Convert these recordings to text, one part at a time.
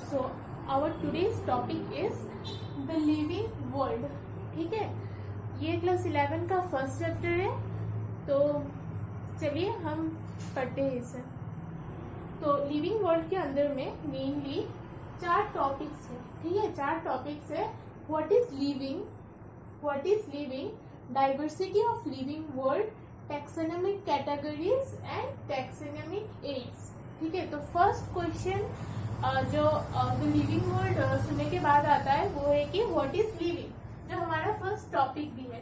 So our today's topic is the living world. ठीक है, ये क्लास 11 का फर्स्ट चैप्टर है। तो चलिए हम पढ़ते हैं इसे। तो लिविंग वर्ल्ड के अंदर में मेनली 4 टॉपिक्स है। ठीक है, 4 टॉपिक्स है। What is living, diversity of living world, taxonomic categories and taxonomic aids. ठीक है, तो फर्स्ट क्वेश्चन जो द लिविंग वर्ल्ड सुनने के बाद आता है वो है कि व्हाट इज लिविंग, जो हमारा फर्स्ट टॉपिक भी है।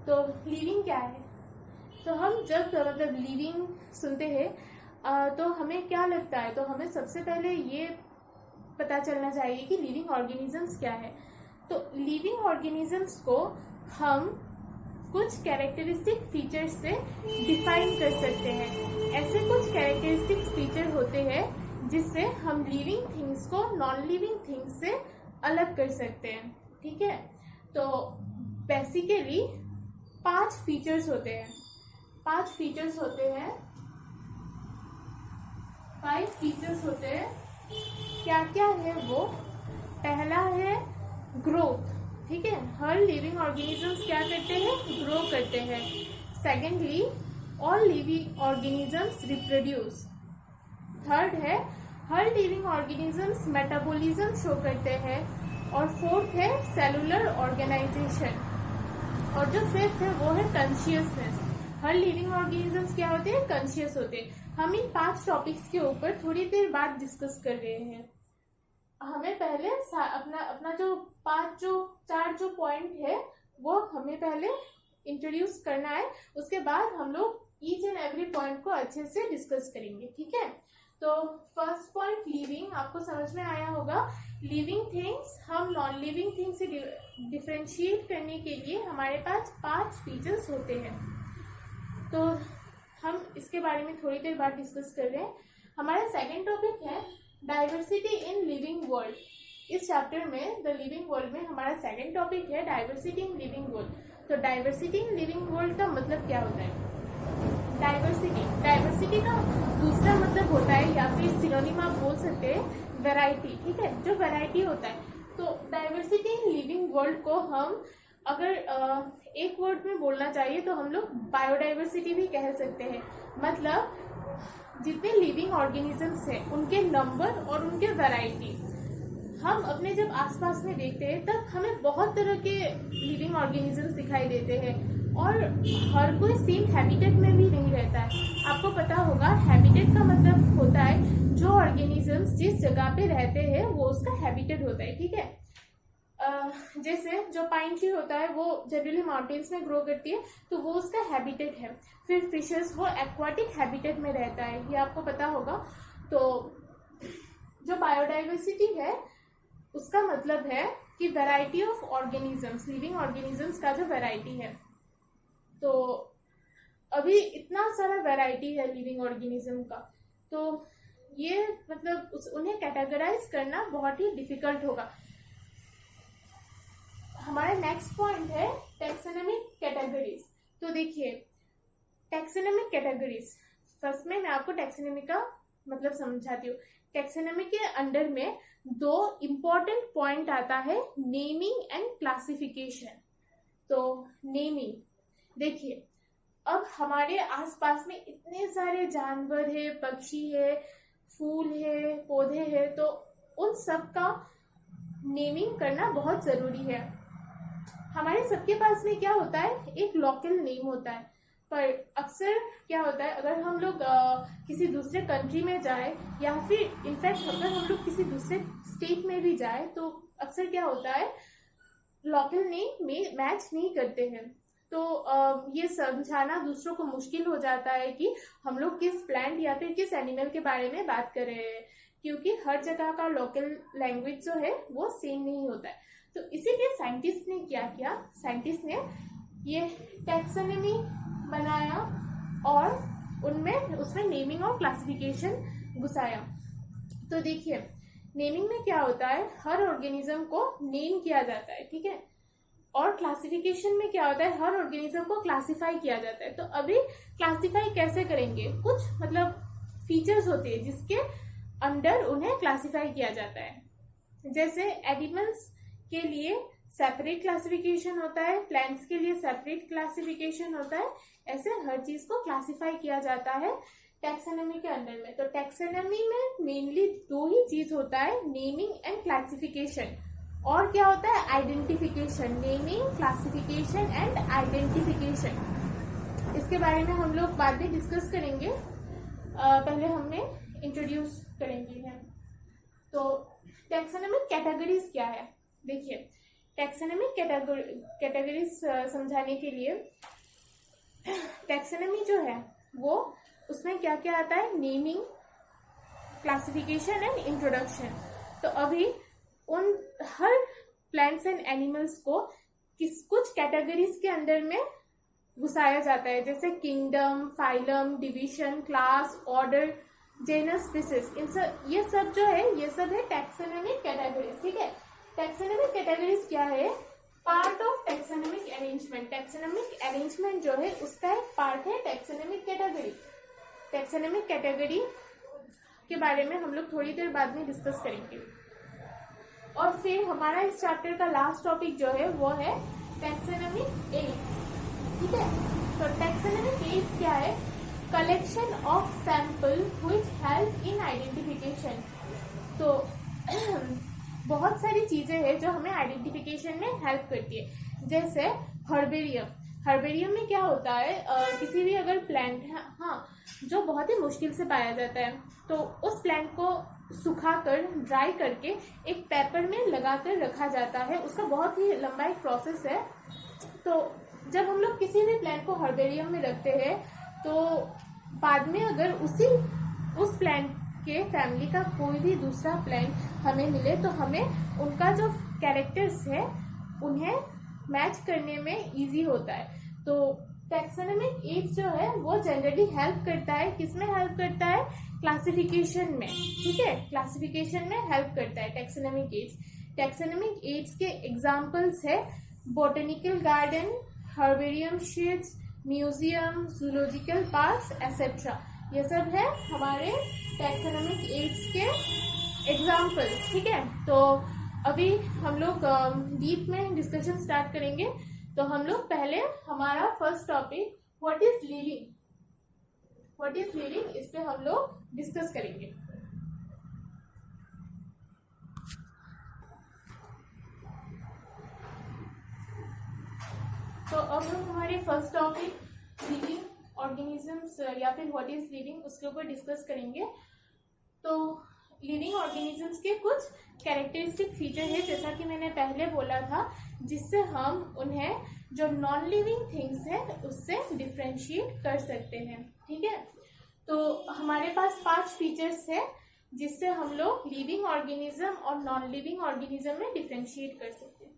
तो लिविंग क्या है? तो हम जब मतलब लिविंग सुनते हैं तो हमें क्या लगता है? तो हमें सबसे पहले ये पता चलना चाहिए कि लिविंग ऑर्गेनिजम्स क्या है। तो लिविंग ऑर्गेनिजम्स को हम कुछ कैरेक्टरिस्टिक फीचर्स से डिफाइन कर सकते हैं। ऐसे कुछ कैरेक्टरिस्टिक फीचर होते हैं जिससे हम लिविंग थिंग्स को नॉन लिविंग थिंग्स से अलग कर सकते हैं। ठीक है, तो बेसिकली 5 फीचर्स होते हैं। 5 फीचर्स होते हैं। क्या क्या है वो? पहला है ग्रोथ। ठीक है, हर लिविंग ऑर्गेनिजम्स क्या करते हैं? ग्रो करते हैं। Secondly, all living organisms reproduce. Third है, हर लिविंग ऑर्गेनिजम्स मेटाबॉलिज्म शो करते हैं। और फोर्थ है सेलुलर ऑर्गेनाइजेशन। और जो फिफ्थ है वो है कॉन्शियसनेस। हर लिविंग ऑर्गेनिजम्स क्या होते हैं? कॉन्शियस होते हैं। हम इन 5 टॉपिक्स के ऊपर थोड़ी देर बाद डिस्कस कर रहे हैं। हमें पहले अपना जो 4 पॉइंट है वो हमें पहले इंट्रोड्यूस करना है। उसके बाद हम लोग ईच एंड एवरी पॉइंट को अच्छे से डिस्कस करेंगे। ठीक है, तो फर्स्ट पॉइंट लिविंग आपको समझ में आया होगा। लिविंग थिंग्स हम नॉन लिविंग थिंग्स से डिफरेंशिएट करने के लिए हमारे पास 5 फीचर्स होते हैं। तो हम इसके बारे में थोड़ी देर बाद डिस्कस कर रहे हैं। हमारा सेकेंड टॉपिक है डाइवर्सिटी इन लिविंग वर्ल्ड। इस चैप्टर में द लिविंग वर्ल्ड में हमारा सेकेंड टॉपिक है डाइवर्सिटी इन लिविंग वर्ल्ड। तो डाइवर्सिटी इन लिविंग वर्ल्ड का मतलब क्या होता है? डाइवर्सिटी का दूसरा मतलब होता है, या फिर सिनोनिम आप बोल सकते हैं, वैरायटी। ठीक है, जो वैरायटी होता है। तो डाइवर्सिटी इन लिविंग वर्ल्ड को हम अगर एक वर्ड में बोलना चाहिए तो हम लोग बायोडाइवर्सिटी भी कह सकते हैं। मतलब जितने लिविंग ऑर्गेनिजम्स हैं उनके नंबर और उनके वैरायटी। हम अपने जब आसपास में देखते हैं तब हमें बहुत तरह के लिविंग ऑर्गेनिजम्स दिखाई देते हैं और हर कोई सेम हैबिटेट में भी नहीं रहता है। आपको पता होगा हैबिटेट का मतलब होता है जो ऑर्गेनिजम्स जिस जगह पे रहते हैं वो उसका हैबिटेट होता है। ठीक है, जैसे जो पाइन ट्री होता है वो जनरली माउंटेन्स में ग्रो करती है, तो वो उसका हैबिटेट है। फिर फिशेस वो एक्वाटिक हैबिटेट में रहता है, ये आपको पता होगा। तो जो बायोडाइवर्सिटी है उसका मतलब है कि variety of organisms, living organisms का जो वैरायटी है। तो अभी इतना सारा वैरायटी है लिविंग ऑर्गेनिज्म का, तो ये मतलब उन्हें कैटेगराइज करना बहुत ही डिफिकल्ट होगा। हमारा नेक्स्ट पॉइंट है टैक्सोनॉमिक कैटेगरीज। तो देखिए टैक्सोनॉमिक कैटेगरीज, फर्स्ट में मैं आपको टैक्सोनॉमी का मतलब समझाती हूँ। टैक्सोनॉमी के अंडर में 2 इम्पोर्टेंट पॉइंट आता है, नेमिंग एंड क्लासिफिकेशन। तो नेमिंग, देखिए अब हमारे आसपास में इतने सारे जानवर है, पक्षी है, फूल है, पौधे है, तो उन सब का नेमिंग करना बहुत जरूरी है। हमारे सबके पास में क्या होता है? एक लोकल नेम होता है। पर अक्सर क्या होता है, अगर हम लोग किसी दूसरे कंट्री में जाए या फिर इनफैक्ट अगर हम लोग किसी दूसरे स्टेट में भी जाए तो अक्सर क्या होता है, लोकल नेम में मैच नहीं करते हैं। तो ये समझाना दूसरों को मुश्किल हो जाता है कि हम लोग किस प्लांट या फिर किस एनिमल के बारे में बात कर रहे हैं, क्योंकि हर जगह का लोकल लैंग्वेज जो है वो सेम नहीं होता है। तो इसीलिए साइंटिस्ट ने क्या किया, साइंटिस्ट ने ये टैक्सोनॉमी बनाया और उसमें नेमिंग और क्लासिफिकेशन घुसाया। तो देखिए नेमिंग में क्या होता है, हर ऑर्गेनिज्म को नेम किया जाता है। ठीक है, और क्लासिफिकेशन में क्या होता है, हर ऑर्गेनिज्म को क्लासिफाई किया जाता है। तो अभी क्लासिफाई कैसे करेंगे, कुछ मतलब फीचर्स होते हैं जिसके अंडर उन्हें क्लासिफाई किया जाता है। जैसे एनिमल्स के लिए सेपरेट क्लासिफिकेशन होता है, प्लांट्स के लिए सेपरेट क्लासिफिकेशन होता है, ऐसे हर चीज को क्लासिफाई किया जाता है टैक्सोनॉमी के अंडर में। तो टैक्सोनॉमी में मेनली दो ही चीज होता है, नेमिंग एंड क्लासिफिकेशन, और क्या होता है, identification. Naming, classification and identification, इसके बारे में हम लोग बाद में डिस्कस करेंगे। पहले हमें इंट्रोड्यूस करेंगे हैं। तो टैक्सोनॉमिक कैटेगरीज क्या है, देखिए टैक्सोनॉमिक कैटेगरीज समझाने के लिए टैक्सोनॉमी जो है वो उसमें क्या क्या आता है, नेमिंग, क्लासिफिकेशन एंड इंट्रोडक्शन। तो अभी उन हर प्लांट्स एंड एनिमल्स को कुछ कैटेगरीज के अंदर में घुसाया जाता है, जैसे kingdom, phylum, division, class, order, genus, species. ये सब जो है ये सब है टैक्सोनॉमिक कैटेगरीज। ठीक है, टैक्सोनॉमिक कैटेगरीज क्या है, part of taxonomic arrangement. Taxonomic arrangement जो है उसका एक पार्ट है टैक्सोनॉमिक कैटेगरी। टैक्सोनॉमिक कैटेगरी के बारे में हम लोग थोड़ी देर बाद में डिस्कस करेंगे। और फिर हमारा इस चैप्टर का लास्ट टॉपिक जो है वो है टैक्सोनॉमिक एड्स। ठीक है, तो टैक्सोनॉमिक एड्स क्या है, collection of sample which help in identification. तो बहुत सारी चीजें हैं जो हमें आइडेंटिफिकेशन में हेल्प करती है, जैसे हर्बेरियम। हर्बेरियम में क्या होता है, किसी भी अगर प्लांट है, हाँ, जो बहुत ही मुश्किल से पाया जाता है, तो उस प्लांट को सुखाकर ड्राई करके एक पेपर में लगाकर रखा जाता है। उसका बहुत ही लंबा एक प्रोसेस है। तो जब हम लोग किसी भी प्लांट को हर्बेरियम में रखते हैं तो बाद में अगर उस प्लांट के फैमिली का कोई भी दूसरा प्लांट हमें मिले तो हमें उनका जो कैरेक्टर्स है उन्हें मैच करने में इजी होता है। तो टैक्सोनॉमिक एड्स जो है वो जनरली हेल्प करता है, किसमें हेल्प करता है, क्लासिफिकेशन में। ठीक है, क्लासिफिकेशन में हेल्प करता है टैक्सोनॉमिक एड्स। टैक्सोनॉमिक एड्स के एग्जांपल्स है botanical garden, herbarium sheets, museum, zoological parks etcetera. ये सब है हमारे टैक्सोनॉमिक एड्स के एग्जांपल्स। ठीक है, तो अभी हम लोग डीप में डिस्कशन स्टार्ट करेंगे। तो हम लोग पहले हमारा first topic what is living, what is living, इस पे हम लोग डिस्कस करेंगे। तो अब हम हमारे फर्स्ट टॉपिक लिविंग ऑर्गेनिजम्स या फिर व्हाट इज लिविंग उसके ऊपर डिस्कस करेंगे। तो लिविंग ऑर्गेनिजम्स के कुछ कैरेक्टरिस्टिक फीचर है, जैसा कि मैंने पहले बोला था, जिससे हम उन्हें जो नॉन लिविंग थिंग्स है उससे डिफ्रेंशिएट कर सकते हैं। ठीक है, तो हमारे पास 5 फीचर्स है जिससे हम लोग लिविंग ऑर्गेनिज्म और नॉन लिविंग ऑर्गेनिज्म में डिफ्रेंशिएट कर सकते हैं।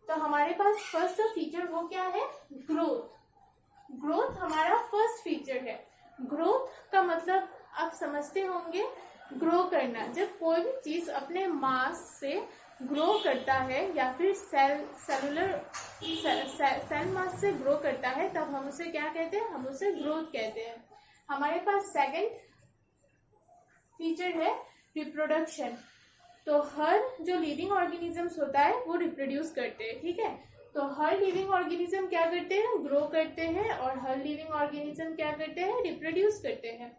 तो हमारे पास फर्स्ट फीचर वो क्या है, ग्रोथ। ग्रोथ हमारा फर्स्ट फीचर है। ग्रोथ का मतलब आप समझते होंगे, ग्रो करना। जब कोई भी चीज अपने मास से ग्रो करता है या फिर सेल मास से ग्रो करता है तब हम उसे क्या कहते हैं, हम उसे ग्रोथ कहते हैं। हमारे पास सेकंड फीचर है रिप्रोडक्शन। तो हर जो लिविंग ऑर्गेनिजम्स होता है वो रिप्रोड्यूस करते हैं। ठीक है, तो हर लिविंग ऑर्गेनिज्म क्या करते हैं, ग्रो करते हैं, और हर लिविंग ऑर्गेनिज्म क्या करते हैं, रिप्रोड्यूस करते हैं।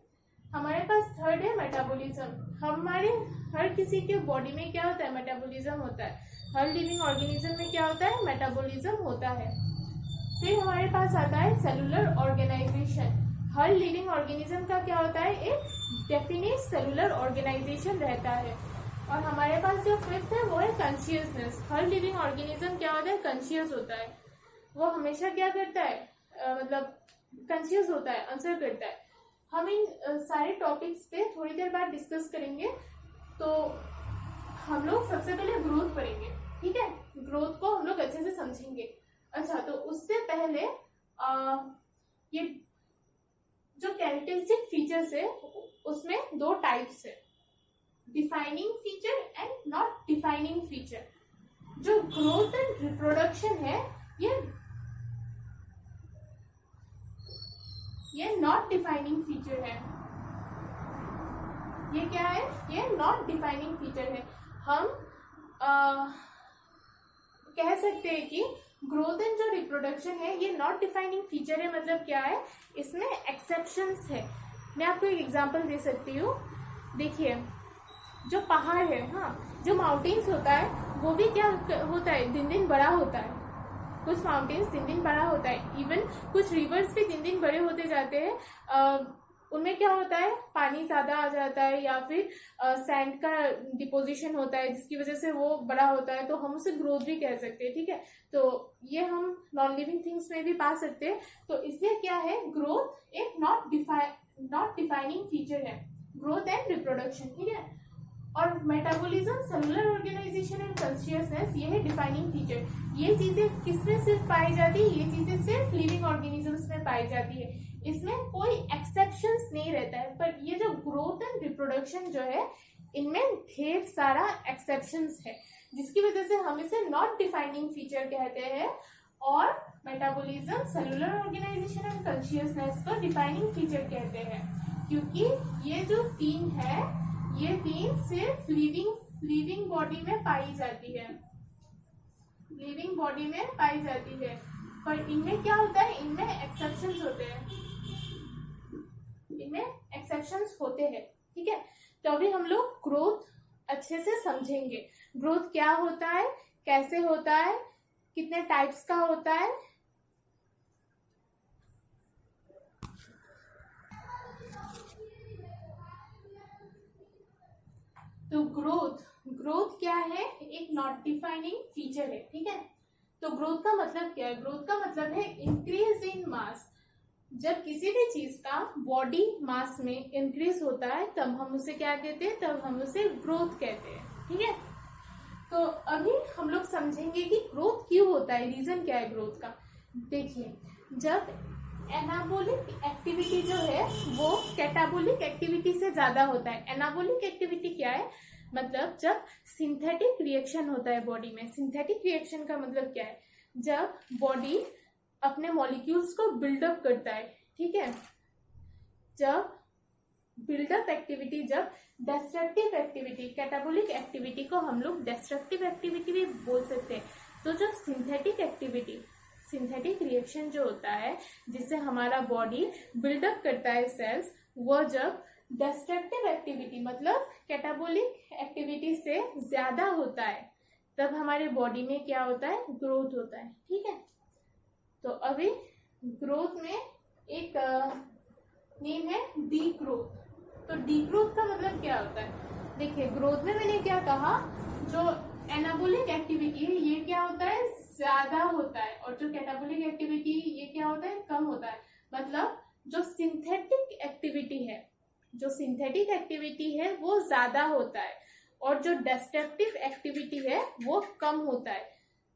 हमारे पास थर्ड है मेटाबॉलिज्म। हमारे हर किसी के बॉडी में क्या होता है, मेटाबॉलिज्म होता है। हर लिविंग ऑर्गेनिज्म में क्या होता है, मेटाबॉलिज्म होता है। फिर हमारे पास आता है सेलुलर ऑर्गेनाइजेशन। हर लिविंग ऑर्गेनिज्म का क्या होता है, एक डेफिनेट सेलुलर ऑर्गेनाइजेशन रहता है। और हमारे पास जो फिफ्थ है वो है कॉन्शियसनेस। हर लिविंग ऑर्गेनिज्म क्या होता है, कॉन्शियस होता है। वो हमेशा क्या करता है, मतलब कॉन्शियस होता है, आंसर करता है। हम इन सारे टॉपिक्स पे थोड़ी देर बाद डिस्कस करेंगे। तो हम लोग सबसे पहले ग्रोथ पढ़ेंगे। ठीक है, ग्रोथ को हम लोग अच्छे से समझेंगे। अच्छा, तो उससे पहले ये जो कैरेक्टरिस्टिक फीचर्स है उसमें 2 टाइप्स है, defining feature and not defining feature. जो ग्रोथ एंड रिप्रोडक्शन है ये नॉट डिफाइनिंग फीचर है। ये क्या है, ये नॉट डिफाइनिंग फीचर है। हम कह सकते हैं कि ग्रोथ एंड जो रिप्रोडक्शन है ये नॉट डिफाइनिंग फीचर है। मतलब क्या है, इसमें एक्सेप्शंस है। मैं आपको एक एग्जांपल दे सकती हूँ। देखिए जो पहाड़ है, हाँ, जो माउंटेन्स होता है वो भी क्या होता है, दिन दिन बड़ा होता है। कुछ माउंटेन्स दिन दिन बड़ा होता है, इवन कुछ रिवर्स भी दिन दिन बड़े होते जाते हैं। उनमें क्या होता है, पानी ज्यादा आ जाता है या फिर सैंड का डिपोजिशन होता है जिसकी वजह से वो बड़ा होता है, तो हम उसे ग्रोथ भी कह सकते हैं। ठीक है, तो ये हम नॉन लिविंग थिंग्स में भी पा सकते हैं। तो इसलिए क्या है, ग्रोथ एक नॉट डिफाइनिंग फीचर है, ग्रोथ एंड रिप्रोडक्शन। ठीक है, और metabolism, cellular organisation and consciousness, ये है डिफाइनिंग फीचर। ये चीजें किसमें सिर्फ पाई जाती है, ये चीजें सिर्फ लिविंग ऑर्गेनिजम्स में पाई जाती है, इसमें कोई एक्सेप्शंस नहीं रहता है। पर ये जो ग्रोथ एंड रिप्रोडक्शन जो है, इनमें ढेर सारा एक्सेप्शंस है, जिसकी वजह से हम इसे नॉट डिफाइनिंग फीचर कहते हैं। और metabolism, cellular organisation and consciousness को डिफाइनिंग फीचर कहते हैं, क्योंकि ये जो तीन है, ये तीन सिर्फ लिविंग बॉडी में पाई जाती है, लिविंग बॉडी में पाई जाती है। पर इनमें क्या होता है, इनमें एक्सेप्शंस होते हैं, इनमें एक्सेप्शंस होते हैं। ठीक है, तो अभी हम लोग ग्रोथ अच्छे से समझेंगे। ग्रोथ क्या होता है, कैसे होता है, कितने टाइप्स का होता है। तो ग्रोथ क्या है, एक नॉट डिफाइनिंग फीचर है। ठीक है, तो ग्रोथ का मतलब क्या है, ग्रोथ का मतलब है इंक्रीज इन मास। जब किसी भी चीज का बॉडी मास में इंक्रीज होता है तब हम उसे क्या कहते हैं, तब हम उसे ग्रोथ कहते हैं। ठीक है, तो अभी हम लोग समझेंगे कि ग्रोथ क्यों होता है, रीजन क्या है ग्रोथ का। देखिए, जब एनाबोलिक एक्टिविटी जो है वो कैटाबोलिक एक्टिविटी से ज्यादा होता है। एनाबोलिक एक्टिविटी क्या है, मतलब जब सिंथेटिक रिएक्शन होता है बॉडी में। सिंथेटिक रिएक्शन का मतलब क्या है, जब बॉडी अपने मॉलिक्यूल्स को बिल्डअप करता है। ठीक है, जब बिल्डअप एक्टिविटी, जब डिस्ट्रक्टिव एक्टिविटी, कैटाबोलिक एक्टिविटी को हम लोग डिस्ट्रक्टिव एक्टिविटी भी बोल सकते हैं। तो जो सिंथेटिक एक्टिविटी, सिंथेटिक रिएक्शन जो होता है जिससे हमारा बॉडी बिल्डअप करता है सेल्स, वो जब डिस्ट्रक्टिव एक्टिविटी मतलब कैटाबोलिक एक्टिविटी से ज्यादा होता है तब हमारे बॉडी में क्या होता है, ग्रोथ होता है। ठीक है, तो अभी ग्रोथ में एक नेम है डी ग्रोथ। तो डी ग्रोथ का मतलब क्या होता है, देखिए ग्रोथ में मैंने क्या कहा, जो एनाबोलिक एक्टिविटी है ये क्या होता है, ज्यादा होता है, और जो कैटाबोलिक एक्टिविटी ये क्या होता है, कम होता है। मतलब जो सिंथेटिक एक्टिविटी है, जो सिंथेटिक एक्टिविटी है वो ज्यादा होता है, और जो डिस्ट्रक्टिव एक्टिविटी है वो कम होता है।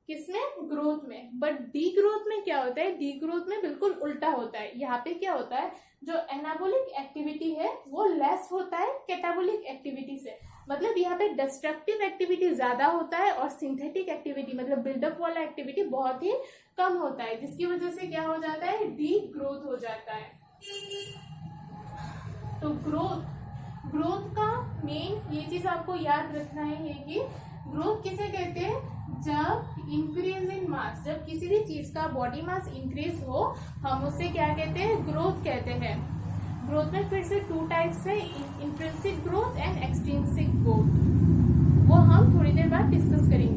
किसमें, ग्रोथ में। बट डी ग्रोथ में क्या होता है, डी ग्रोथ में बिल्कुल उल्टा होता है। यहाँ पे क्या होता है, जो एनाबोलिक एक्टिविटी है वो लेस होता है कैटाबोलिक एक्टिविटी से। मतलब यहाँ पे डिस्ट्रक्टिव एक्टिविटी ज्यादा होता है और सिंथेटिक एक्टिविटी मतलब बिल्डअप वाला एक्टिविटी बहुत ही कम होता है, जिसकी वजह से क्या हो जाता है, डी ग्रोथ हो जाता है। तो ग्रोथ का मेन ये चीज आपको याद रखना है कि ग्रोथ किसे कहते हैं, जब इंक्रीज इन मास, जब किसी भी चीज का बॉडी मास इंक्रीज हो हम उसे क्या कहते हैं, ग्रोथ कहते हैं। ग्रोथ में फिर से टू टाइप्स है, intrinsic growth and extrinsic growth, वो हम थोड़ी देर बाद डिस्कस करेंगे।